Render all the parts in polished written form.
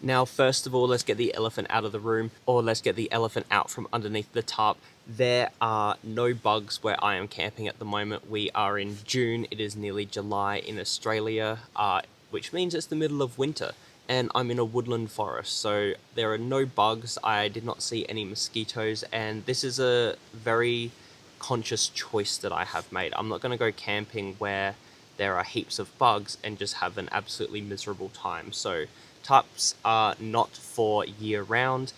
Now, first of all, let's get the elephant out of the room, or let's get the elephant out from underneath the tarp. There are no bugs where I am camping at the moment. We are in June, it is nearly July in Australia, which means it's the middle of winter, and I'm in a woodland forest, so there are no bugs. I did not see any mosquitoes, and this is a very conscious choice that I have made. I'm not going to go camping where there are heaps of bugs and just have an absolutely miserable time. So tarps are not for year round.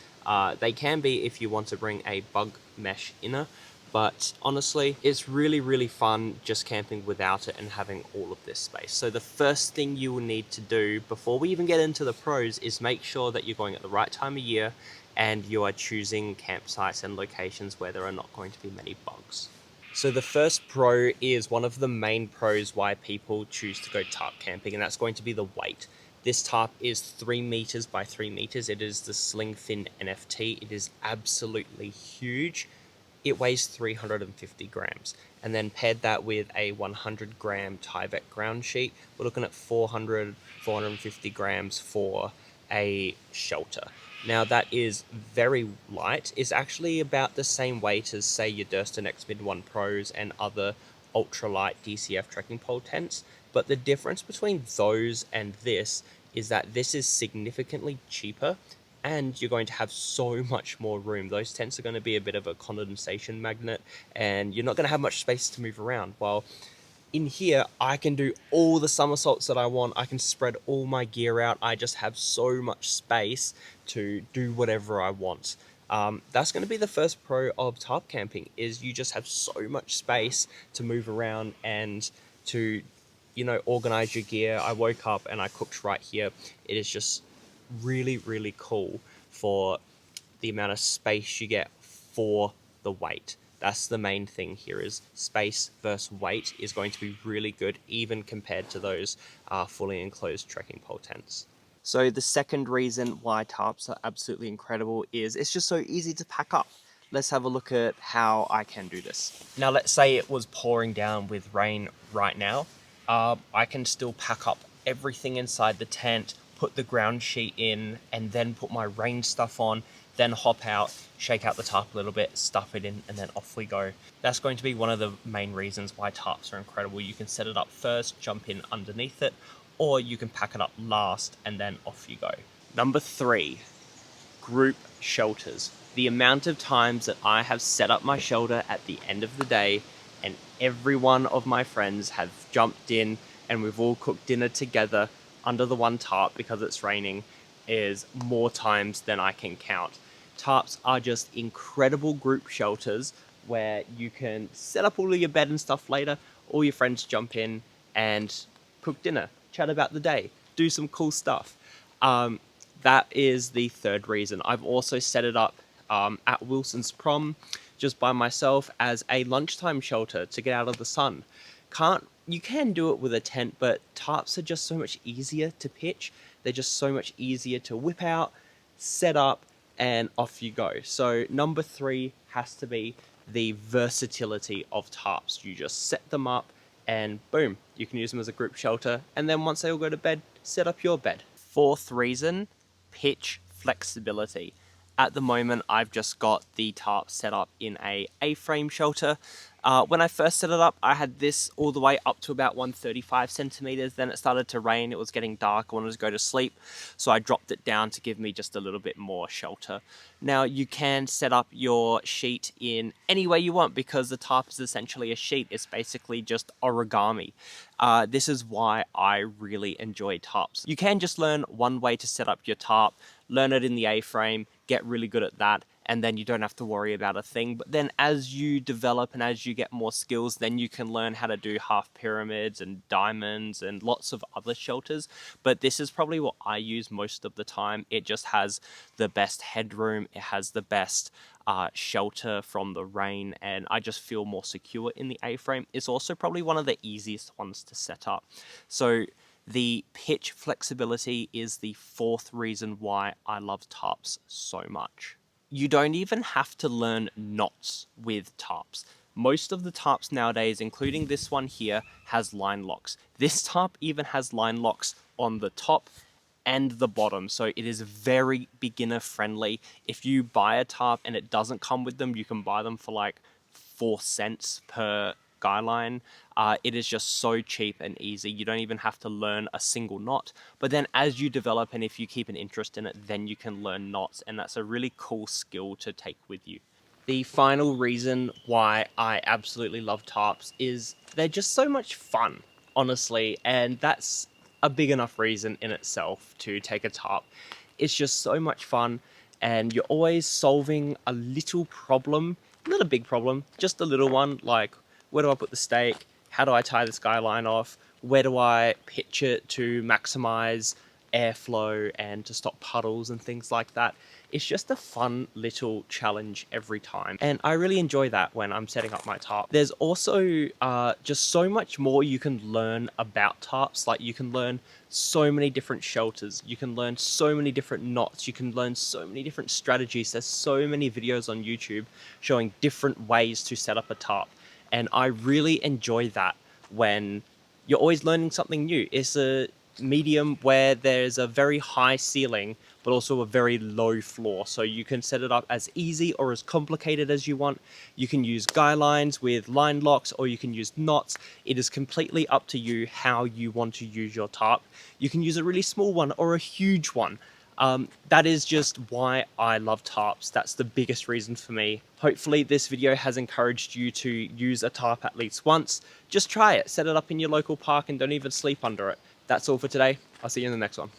They can be if you want to bring a bug mesh inner, but honestly, it's really fun just camping without it and having all of this space. So the first thing you will need to do before we even get into the pros is make sure that you're going at the right time of year and you are choosing campsites and locations where there are not going to be many bugs. So the first pro is one of the main pros why people choose to go tarp camping, and that's going to be the weight. This tarp is 3 meters by 3 meters. It is the Slingfin NFT. It is absolutely huge. It weighs 350 grams. And then paired that with a 100 gram Tyvek ground sheet, we're looking at 450 grams for a shelter. Now that is very light. It's actually about the same weight as, say, your Durston X Mid 1 Pros and other ultralight DCF trekking pole tents. But the difference between those and this is that this is significantly cheaper and you're going to have so much more room. Those tents are going to be a bit of a condensation magnet and you're not going to have much space to move around. While in here, I can do all the somersaults that I want. I can spread all my gear out. I just have so much space to do whatever I want. That's going to be the first pro of tarp camping, is you just have so much space to move around and to, organize your gear. I woke up and I cooked right here. It is just really cool for the amount of space you get for the weight. That's the main thing here, is space versus weight is going to be really good, even compared to those fully enclosed trekking pole tents. So the second reason why tarps are absolutely incredible is it's just so easy to pack up. Let's have a look at how I can do this. Now, let's say it was pouring down with rain right now. I can still pack up everything inside the tent, put the ground sheet in, and then put my rain stuff on, then hop out, shake out the tarp a little bit, stuff it in, and then off we go. That's going to be one of the main reasons why tarps are incredible. You can set it up first, jump in underneath it, or you can pack it up last, and then off you go. Number 3, group shelters. The amount of times that I have set up my shelter at the end of the day, and every one of my friends have jumped in, and we've all cooked dinner together under the one tarp because it's raining, is more times than I can count. Tarps are just incredible group shelters where you can set up all of your bed and stuff later, all your friends jump in and cook dinner, chat about the day, do some cool stuff. That is the third reason. I've also set it up at Wilson's Prom just by myself as a lunchtime shelter to get out of the sun. You can do it with a tent, but tarps are just so much easier to pitch. They're just so much easier to whip out, set up, and off you go. So number 3 has to be the versatility of tarps. You just set them up and boom, you can use them as a group shelter. And then once they all go to bed, set up your bed. Fourth reason, pitch flexibility. At the moment, I've just got the tarp set up in a A-frame shelter. When I first set it up, I had this all the way up to about 135 centimeters. Then it started to rain. It was getting dark. I wanted to go to sleep. So I dropped it down to give me just a little bit more shelter. Now, you can set up your sheet in any way you want because the tarp is essentially a sheet. It's basically just origami. This is why I really enjoy tarps. You can just learn one way to set up your tarp, learn it in the A-frame, get really good at that, and then you don't have to worry about a thing. But then as you develop and as you get more skills, then you can learn how to do half pyramids and diamonds and lots of other shelters. But this is probably what I use most of the time. It just has the best headroom. It has the best shelter from the rain, and I just feel more secure in the A-frame. It's also probably one of the easiest ones to set up. So the pitch flexibility is the fourth reason why I love tarps so much. You don't even have to learn knots with tarps. Most of the tarps nowadays, including this one here, has line locks. This tarp even has line locks on the top and the bottom. So it is very beginner friendly. If you buy a tarp and it doesn't come with them, you can buy them for like 4 cents per guy line. It is just so cheap and easy. You don't even have to learn a single knot. But then as you develop and if you keep an interest in it, then you can learn knots. And that's a really cool skill to take with you. The final reason why I absolutely love tarps is they're just so much fun, honestly. And that's a big enough reason in itself to take a tarp. It's just so much fun and you're always solving a little problem, not a big problem, just a little one, like where do I put the stake? How do I tie this guy line off? Where do I pitch it to maximize airflow and to stop puddles and things like that? It's just a fun little challenge every time. And I really enjoy that when I'm setting up my tarp. There's also just so much more you can learn about tarps. Like you can learn so many different shelters. You can learn so many different knots. You can learn so many different strategies. There's so many videos on YouTube showing different ways to set up a tarp. And I really enjoy that when you're always learning something new. It's a medium where there's a very high ceiling but also a very low floor, so you can set it up as easy or as complicated as you want. You can use guy lines with line locks or you can use knots. It is completely up to you how you want to use your tarp. You can use a really small one or a huge one. That is just why I love tarps. That's the biggest reason for me. Hopefully this video has encouraged you to use a tarp at least once. Just try it, set it up in your local park and don't even sleep under it. That's all for today. I'll see you in the next one.